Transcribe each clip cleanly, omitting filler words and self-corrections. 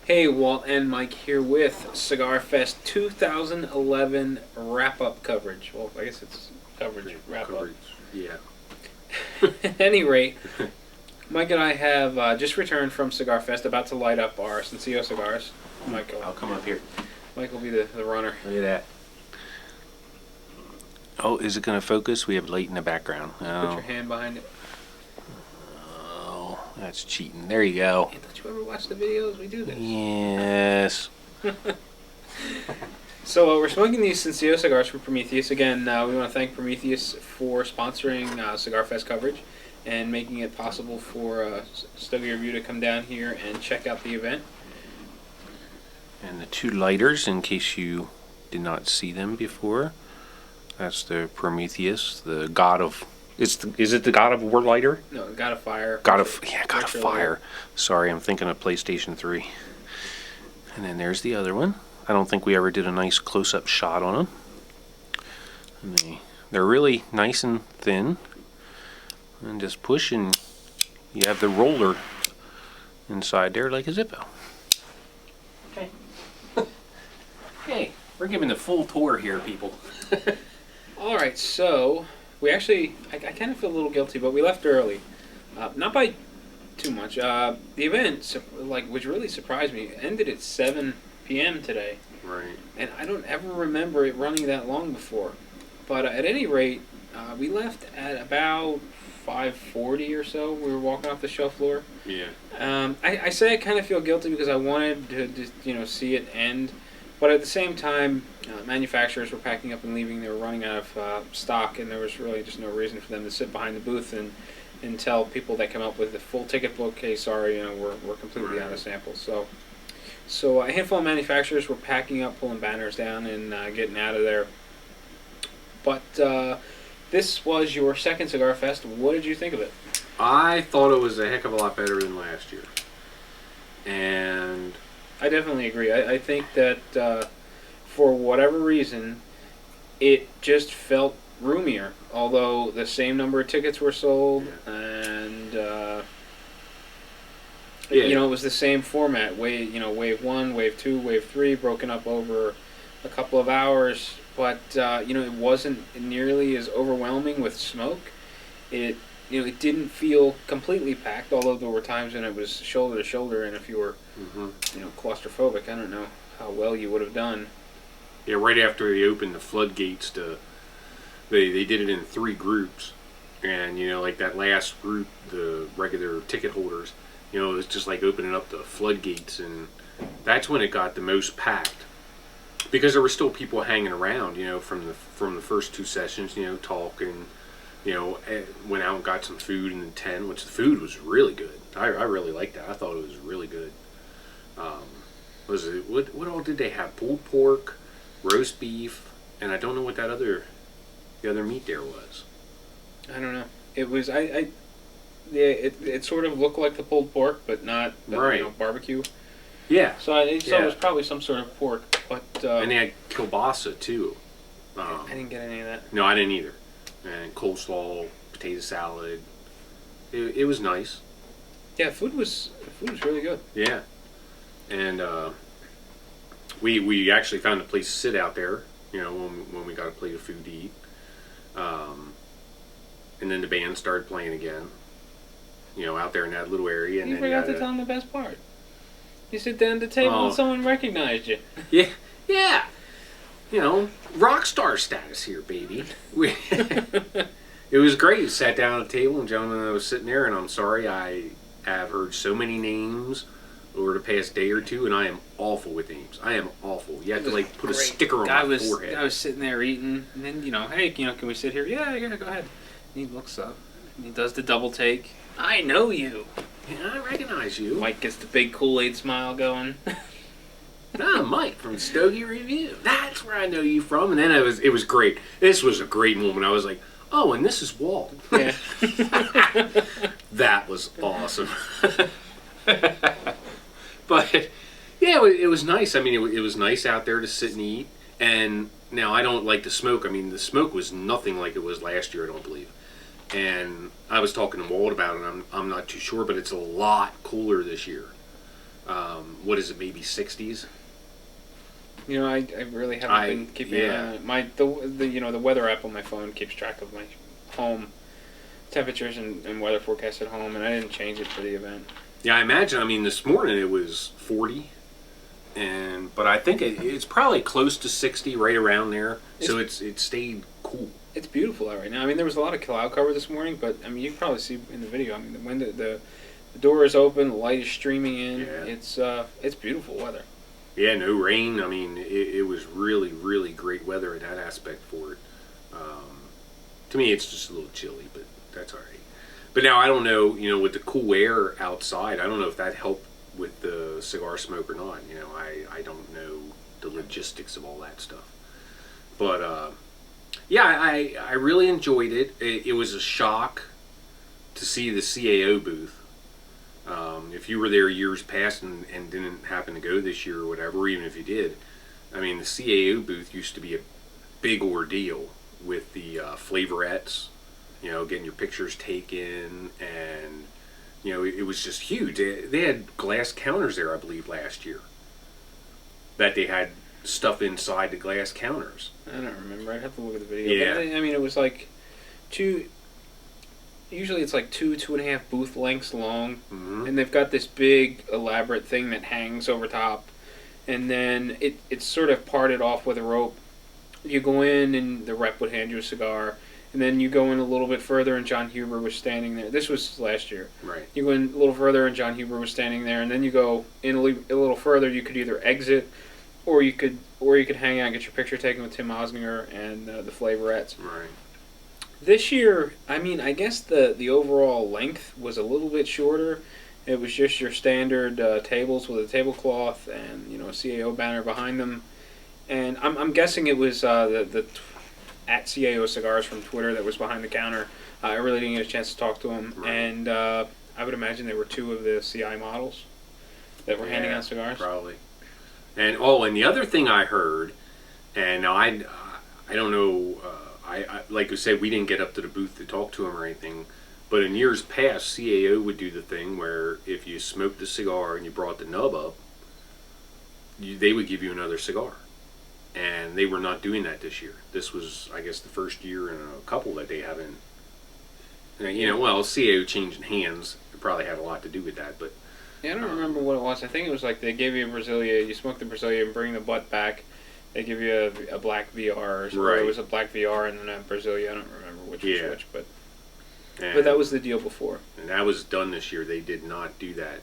Hey, Walt and Mike here with Cigarfest 2011 wrap-up coverage. Well, I guess it's coverage, wrap-up. Yeah. At any rate, Mike and I have just returned from Cigarfest, about to light up our Sencillo cigars. I'll come up here. Mike will be the runner. Look at that. Oh, is it going to focus? We have light in the background. Put Oh. your hand behind it. Oh, that's cheating. There you go. Hey, don't you ever watch the videos? We do this. Yes. So we're smoking these Sencillo cigars from Prometheus. Again, we want to thank Prometheus for sponsoring Cigarfest coverage and making it possible for Stogie Review to come down here and check out the event. And the two lighters, in case you did not see them before, that's the Prometheus, the god of... Is it the God of War lighter? No, God of Fire. God of Fire. Sorry, I'm thinking of PlayStation 3. And then there's the other one. I don't think we ever did a nice close-up shot on them. And they're really nice and thin. And just push and you have the roller inside there like a Zippo. Okay. Hey, we're giving the full tour here, people. Alright, so we actually, I kind of feel a little guilty, but we left early. Not by too much. The event, which really surprised me, ended at 7 p.m. today. Right. And I don't ever remember it running that long before. But at any rate, we left at about 5:40 or so. We were walking off the show floor. Yeah. I say I kind of feel guilty because I wanted to just, see it end. But at the same time, manufacturers were packing up and leaving. They were running out of stock, and there was really just no reason for them to sit behind the booth and tell people that come up with the full ticket book, hey, sorry, we're completely out of samples. So a handful of manufacturers were packing up, pulling banners down, and getting out of there. But this was your second Cigar Fest. What did you think of it? I thought it was a heck of a lot better than last year. And I definitely agree. I think that for whatever reason, it just felt roomier. Although the same number of tickets were sold, and it was the same format. Wave 1, Wave 2, Wave 3, broken up over a couple of hours. But it wasn't nearly as overwhelming with smoke. It didn't feel completely packed, although there were times when it was shoulder to shoulder, and if you were, claustrophobic, I don't know how well you would have done. yeah, right after they opened the floodgates they did it in 3 groups, and like that last group, the regular ticket holders, it was just like opening up the floodgates, and that's when it got the most packed. Because there were still people hanging around, from the first 2 sessions, talking. Went out and got some food in the tent, which the food was really good. I really liked that. I thought it was really good. What all did they have? Pulled pork, roast beef, and I don't know what the other meat there was. I don't know. It was it sort of looked like the pulled pork, but not barbecue. Yeah. So I thought it was probably some sort of pork, but and they had kielbasa too. I didn't get any of that. No, I didn't either. And coleslaw, potato salad. It was nice. Yeah, food was really good. Yeah, and we actually found a place to sit out there. When we got a plate of food to eat. And then the band started playing again. Out there in that little area. And You then forgot to tell them the best part. You sit down at the table and someone recognized you. Yeah, yeah. Rock star status here, baby. It was great. Sat down at the table, and gentlemen, I was sitting there, and I'm sorry, I have heard so many names over the past day or two, and I am awful with names. I am awful. You have to put a sticker on my forehead. I was sitting there eating, and then hey, can we sit here? Yeah, go ahead. And he looks up, and he does the double take. I know you. Yeah, I recognize you. Mike gets the big Kool-Aid smile going. Mike from Stogie Review. That's where I know you from. And then it was great. This was a great moment. I was like, oh, and this is Walt. Yeah. That was awesome. But yeah, it was nice. I mean, it was nice out there to sit and eat. And now I don't like the smoke. I mean, the smoke was nothing like it was last year, I don't believe. And I was talking to Walt about it, and I'm not too sure, but it's a lot cooler this year. what is it, maybe 60s. You know, I really haven't been keeping an eye on it. The weather app on my phone keeps track of my home temperatures and weather forecast at home, and I didn't change it for the event. Yeah, I imagine. I mean, this morning it was 40, but I think it's probably close to 60, right around there. So it stayed cool. It's beautiful out right now. I mean, there was a lot of cloud cover this morning, but I mean, you can probably see in the video. I mean, the window, the door is open, the light is streaming in. Yeah. It's beautiful weather. Yeah, no rain. I mean, it was really, really great weather in that aspect for it. To me, it's just a little chilly, but that's all right. But now I don't know, with the cool air outside, I don't know if that helped with the cigar smoke or not. I don't know the logistics of all that stuff. But, yeah, I really enjoyed it. It was a shock to see the CAO booth. If you were there years past and didn't happen to go this year or whatever, or even if you did, I mean, the CAO booth used to be a big ordeal with the flavorettes, getting your pictures taken, and, it was just huge. They had glass counters there, I believe, last year, that they had stuff inside the glass counters. I don't remember. I'd have to look at the video. Yeah. But I mean, it was like usually it's like 2.5 booth lengths long, Mm-hmm. and they've got this big elaborate thing that hangs over top, and then it's sort of parted off with a rope. You go in and the rep would hand you a cigar, and then you go in a little bit further and John Huber was standing there. This was last year. Right. You go in a little further and John Huber was standing there, and then you go in a little further. You could either exit, or you could hang out and get your picture taken with Tim Osninger and the flavorettes. Right. This year, I mean, I guess the overall length was a little bit shorter. It was just your standard tables with a tablecloth and a CAO banner behind them. And I'm guessing it was the at CAO Cigars from Twitter that was behind the counter. I really didn't get a chance to talk to him. Right. And I would imagine there were 2 of the CI models that were handing out cigars. Probably. And the other thing I heard, and I don't know, I like I said, we didn't get up to the booth to talk to him or anything, but in years past, CAO would do the thing where if you smoked the cigar and you brought the nub up, they would give you another cigar. And they were not doing that this year. This was, I guess, the first year in a couple that they haven't. CAO changing hands probably had a lot to do with that, but. Yeah, I don't remember what it was. I think it was like they gave you a Brasilia, you smoke the Brasilia and bring the butt back. They give you a black VR, or something. Right. It was a black VR and then a Brasilia. I don't remember which was which, but And, that was the deal before. And that was done this year. They did not do that.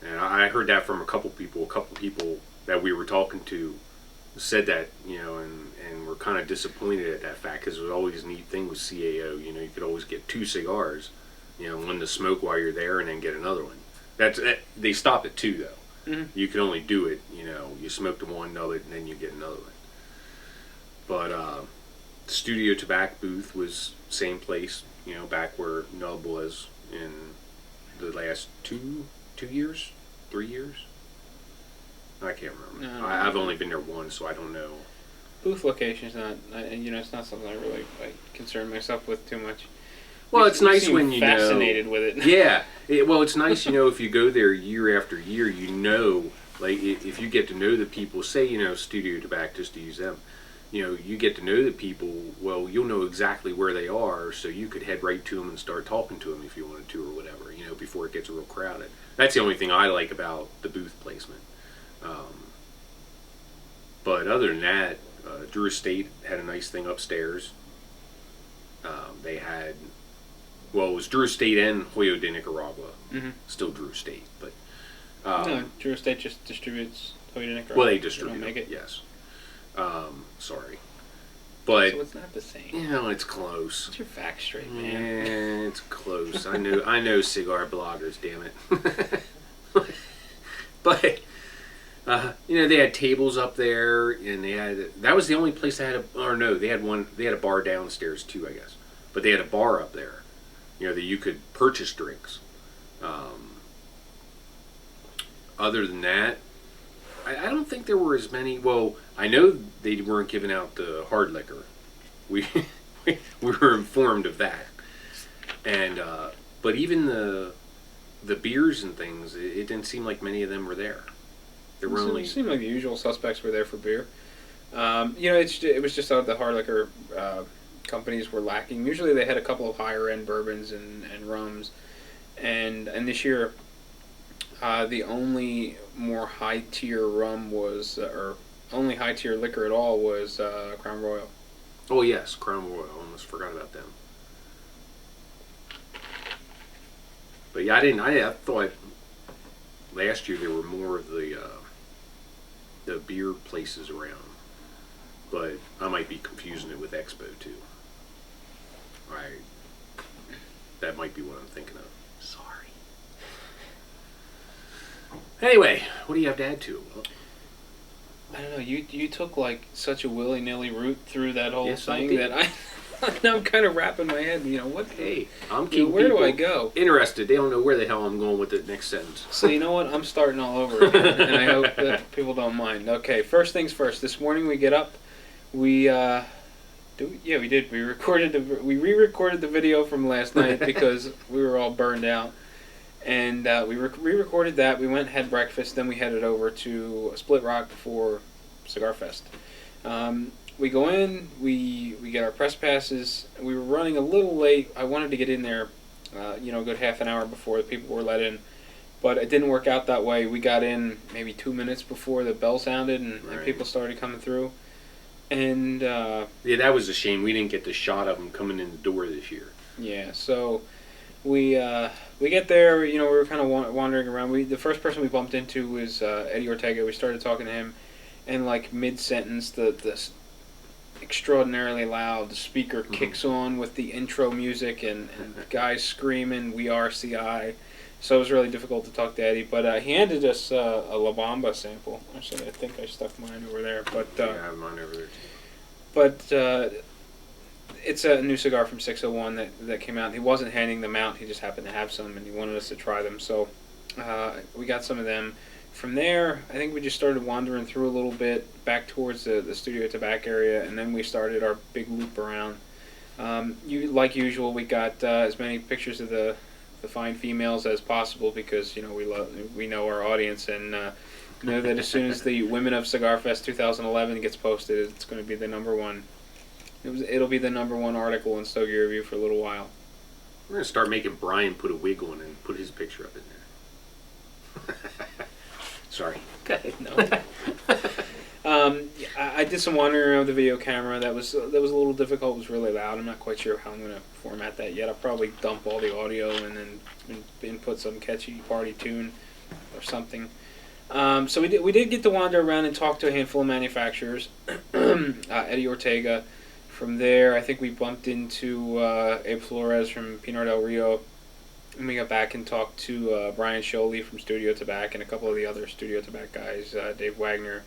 And I heard that from a couple people. A couple people that we were talking to said that, you know, and were kind of disappointed at that fact, because it was always a neat thing with CAO. You know, you could always get 2 cigars, you know, one to smoke while you're there and then get another one. They stop at 2 though. Mm-hmm. You can only do it, you know, you smoke the one, nub it, and then you get another one. But Studio Tobacco booth was same place, you know, back where Nub was in the last 2 years, 3 years. I can't remember. No, I've only been there once, so I don't know. Booth location is not, you know, it's not something I really concern myself with too much. Well, it's nice when you know. Fascinated with it. Yeah. Well, it's nice, you know, if you go there year after year, you know, like if you get to know the people, say, you know, Studio Tobacco, just to use them, you know, you get to know the people, well, you'll know exactly where they are, so you could head right to them and start talking to them if you wanted to or whatever, you know, before it gets real crowded. That's the only thing I like about the booth placement. But other than that, Drew Estate had a nice thing upstairs. They had, well, it was Drew Estate and Hoyo de Nicaragua. Mm-hmm. Still Drew Estate, but no, Drew Estate just distributes Hoyo de Nicaragua. well, they distribute They don't make it. Yes. Sorry, but so it's not the same. you know, it's close. Get your facts straight, man. Yeah, it's close. I know cigar bloggers, damn it. But you know, they had tables up there, and that was the only place they had they had a bar downstairs too, I guess. But they had a bar up there, you know, that you could purchase drinks. Other than that, I don't think there were as many. Well, I know they weren't giving out the hard liquor. We were informed of that, and but even the beers and things, it didn't seem like many of them were there. There were only... It seemed like the usual suspects were there for beer. It was just the hard liquor companies were lacking. Usually they had a couple of higher end bourbons and rums, and this year the only more high tier rum was, or only high tier liquor at all was Crown Royal. Oh yes, Crown Royal. Almost forgot about them. But yeah, I thought last year there were more of the beer places around. But I might be confusing it with Expo too. That might be what I'm thinking of. Sorry. Anyway, what do you have to add to it? Well, I don't know. You took like such a willy-nilly route through that whole Yes, I thing did. that now I'm kind of wrapping my head. What? hey, I'm keeping Where do people I go? interested. They don't know where the hell I'm going with the next sentence. So you know what? I'm starting all over again, and I hope that people don't mind. Okay, first things first. This morning we get up. We we did. We re-recorded the video from last night because we were all burned out, and we re-recorded that. We went and had breakfast. Then we headed over to Split Rock for Cigarfest. We go in. We get our press passes. We were running a little late. I wanted to get in there, a good half an hour before the people were let in. But it didn't work out that way. We got in maybe 2 minutes before the bell sounded and people started coming through. And yeah, that was a shame. We didn't get the shot of them coming in the door this year. yeah, so we get there. We were kind of wandering around. The first person we bumped into was Eddie Ortega. We started talking to him, and like mid sentence, the extraordinarily loud speaker kicks on with the intro music and guys screaming, "We are CI." So it was really difficult to talk to Eddie, but he handed us a La Bamba sample. Actually, I think I stuck mine over there. But I have mine over there too. But it's a new cigar from 601 that came out. He wasn't handing them out. He just happened to have some, and he wanted us to try them. So we got some of them. From there, I think we just started wandering through a little bit, back towards the Studio Tobacco area, and then we started our big loop around. Like usual, we got as many pictures of the fine females as possible because we know our audience and know that as soon as the Women of Cigarfest 2011 gets posted, it's going to be the number one. It'll be the number one article in Stogie Review for a little while. We're gonna start making Brian put a wig on and put his picture up in there. Sorry. Okay, no. I did some wandering around with the video camera. That was a little difficult. It was really loud. I'm not quite sure how I'm going to format that yet. I'll probably dump all the audio and then input some catchy party tune or something. So we did get to wander around and talk to a handful of manufacturers. Eddie Ortega. From there, I think we bumped into Abe Flores from Pinar del Rio. And we got back and talked to Brian Sholey from Studio Tobacco and a couple of the other Studio Tobacco guys, Dave Wagner.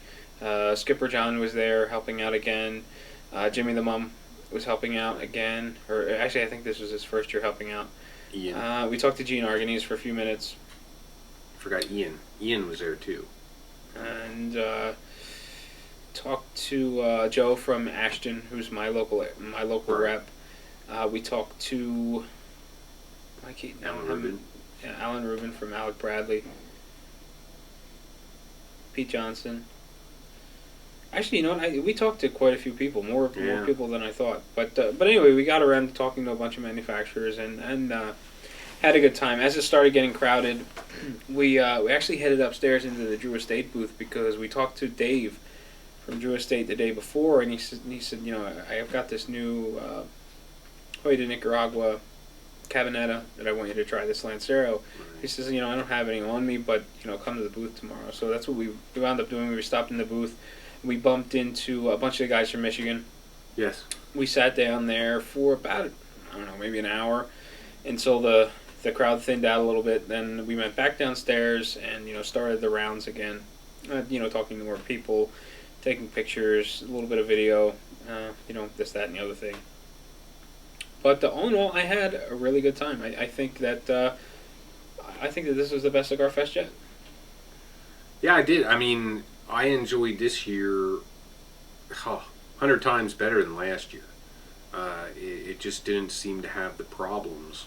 Skipper John was there helping out again. Jimmy the Mum was helping out again. Or actually, I think this was his first year helping out. Ian. We talked to Gene Arganese for a few minutes. Forgot Ian. Ian was there too. And talked to Joe from Ashton, who's my local rep. We talked to Alan Rubin. Yeah, Alan Rubin from Alec Bradley. Pete Johnson. Actually, you know what? We talked to quite a few people, more people than I thought. But anyway, we got around to talking to a bunch of manufacturers and had a good time. As it started getting crowded, we actually headed upstairs into the Drew Estate booth because we talked to Dave from Drew Estate the day before, and he said, I've got this new Hoy de Nicaragua Cabinetta that I want you to try, this Lancero. Right. He says, I don't have any on me, but come to the booth tomorrow. So that's what we wound up doing. We stopped in the booth. We bumped into a bunch of the guys from Michigan. Yes. We sat down there for about, maybe an hour until the crowd thinned out a little bit. Then we went back downstairs and, started the rounds again. Talking to more people, taking pictures, a little bit of video, this, that, and the other thing. But all in all, I had a really good time. I think that this was the best Cigar Fest yet. Yeah, I did. I mean, I enjoyed this year 100 times better than last year. It just didn't seem to have the problems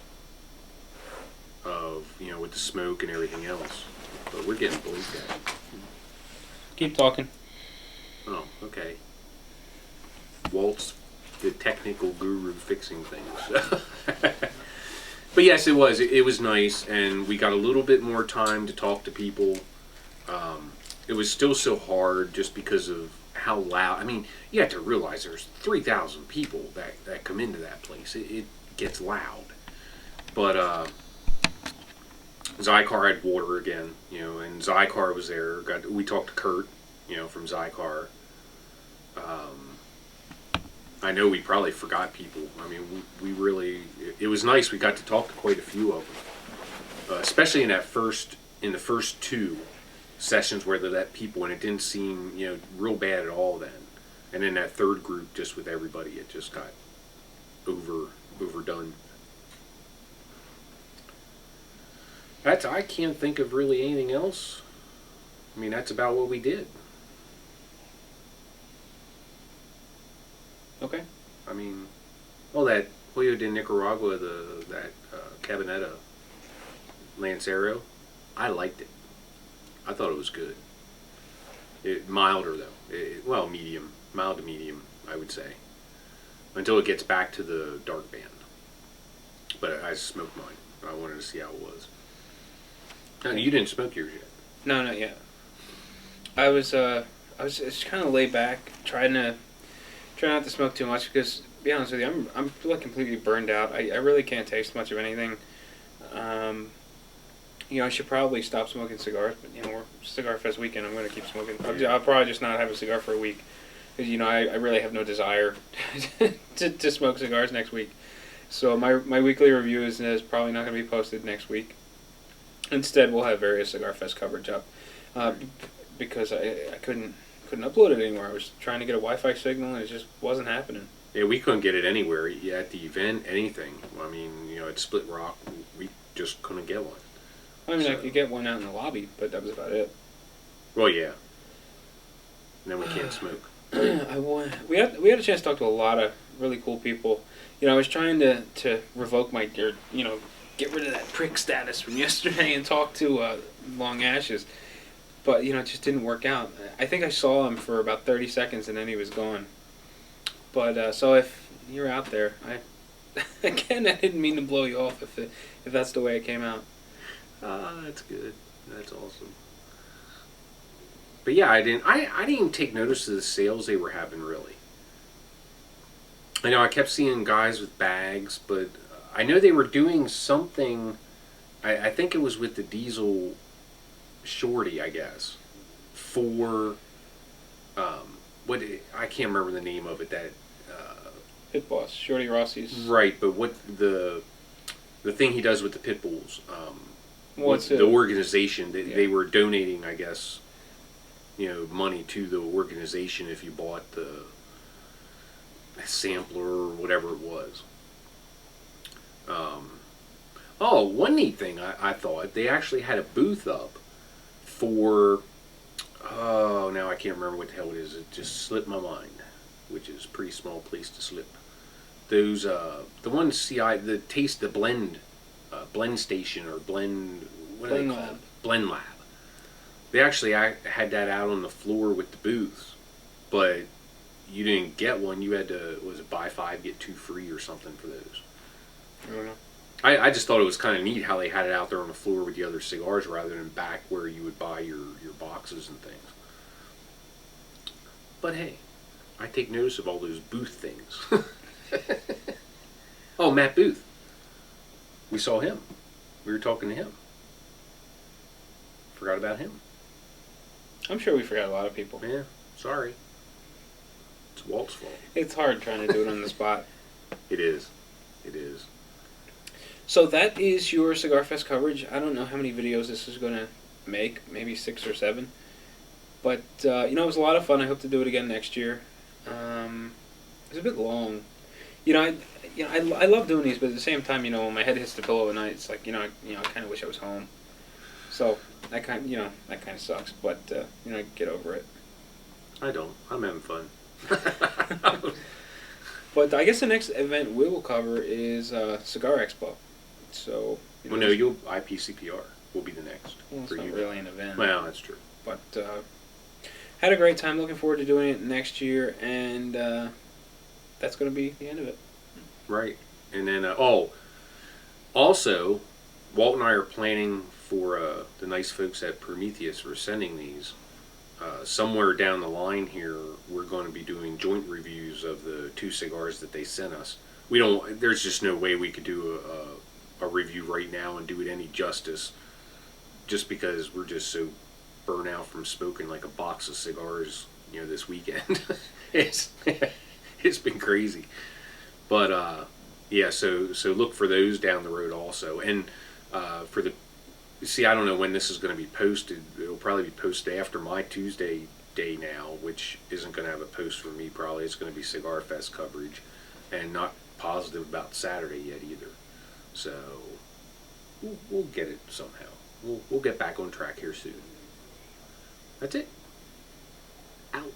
of, with the smoke and everything else. But we're getting blinked at. Keep talking. Oh, okay. Walt's the technical guru fixing things. But yes, it was. It was nice, and we got a little bit more time to talk to people. It was still so hard just because of how loud. I mean, you have to realize there's 3,000 people that come into that place. It gets loud. But Zycar had water again, and Zycar was there. We talked to Kurt, from Zycar. I know we probably forgot people. I mean, we really. It was nice. We got to talk to quite a few of them, especially in the first two sessions where they let people, and it didn't seem real bad at all then. And then that third group, just with everybody, it just got overdone. I can't think of really anything else. I mean, that's about what we did. Okay. I mean, that Hoyo de Nicaragua, that Cabinetta Lancero, I liked it. I thought it was good. Milder though. Medium, mild to medium, I would say, until it gets back to the dark band. But I smoked mine. I wanted to see how it was. No, you didn't smoke yours yet. No, not yet. I was just kind of laid back, try not to smoke too much because, to be honest with you, I'm like completely burned out. I really can't taste much of anything. I should probably stop smoking cigars, but we're Cigarfest weekend. I'm going to keep smoking. I'll probably just not have a cigar for a week because I really have no desire to smoke cigars next week. So my weekly review is probably not going to be posted next week. Instead, we'll have various Cigarfest coverage up because I couldn't upload it anymore. I was trying to get a Wi-Fi signal and it just wasn't happening. Yeah, we couldn't get it anywhere at the event. Anything. I mean, at Split Rock, we just couldn't get one. I mean, I could get one out in the lobby, but that was about it. Well, yeah. And then we can't smoke. We had a chance to talk to a lot of really cool people. I was trying to revoke my get rid of that prick status from yesterday and talk to Long Ashes. But, it just didn't work out. I think I saw him for about 30 seconds and then he was gone. But, so if you're out there, I didn't mean to blow you off if that's the way it came out. That's good. That's awesome. But yeah, I didn't even take notice of the sales they were having, really. I know I kept seeing guys with bags, but I know they were doing something. I think it was with the Diesel Shorty, I guess, for I can't remember the name of it. That Pit Boss, Shorty Rossi's. Right, but what the thing he does with the pit bulls, What's the organization they were donating, I guess, money to the organization if you bought the sampler or whatever it was. One neat thing I thought, they actually had a booth up for, now I can't remember what the hell it is. It just slipped my mind, which is a pretty small place to slip. Those, the one the blend station or blend, what do they call it? Blend Lab. They actually had that out on the floor with the booths, but you didn't get one. You had to, buy 5, get 2 free or something for those. I don't know. I just thought it was kind of neat how they had it out there on the floor with the other cigars rather than back where you would buy your boxes and things. But hey, I take notice of all those booth things. Oh, Matt Booth. We saw him. We were talking to him. Forgot about him. I'm sure we forgot a lot of people. Yeah, sorry. It's Walt's fault. It's hard trying to do it on the spot. It is. It is. So that is your Cigarfest coverage. I don't know how many videos this is going to make, maybe 6 or 7. But, it was a lot of fun. I hope to do it again next year. It was a bit long. I love doing these, but at the same time, when my head hits the pillow at night, it's like, I kind of wish I was home. So that kind of sucks, but, get over it. I don't. I'm having fun. But I guess the next event we will cover is Cigar Expo. So. IPCPR will be the next. Well, it's for not you. really an event. Well, that's true. But had a great time. Looking forward to doing it next year, and that's going to be the end of it. Right. And then, also, Walt and I are planning for the nice folks at Prometheus. We're sending these. Somewhere down the line here, we're going to be doing joint reviews of the 2 cigars that they sent us. We don't. There's just no way we could do a review right now and do it any justice, just because we're just so burnt out from smoking like a box of cigars, this weekend. it's it's been crazy, but yeah. So look for those down the road also, and for the. See, I don't know when this is going to be posted. It'll probably be posted after my Tuesday day now, which isn't going to have a post for me probably. It's going to be Cigarfest coverage, and not positive about Saturday yet either. So we'll get it somehow. We'll get back on track here soon. That's it. Out.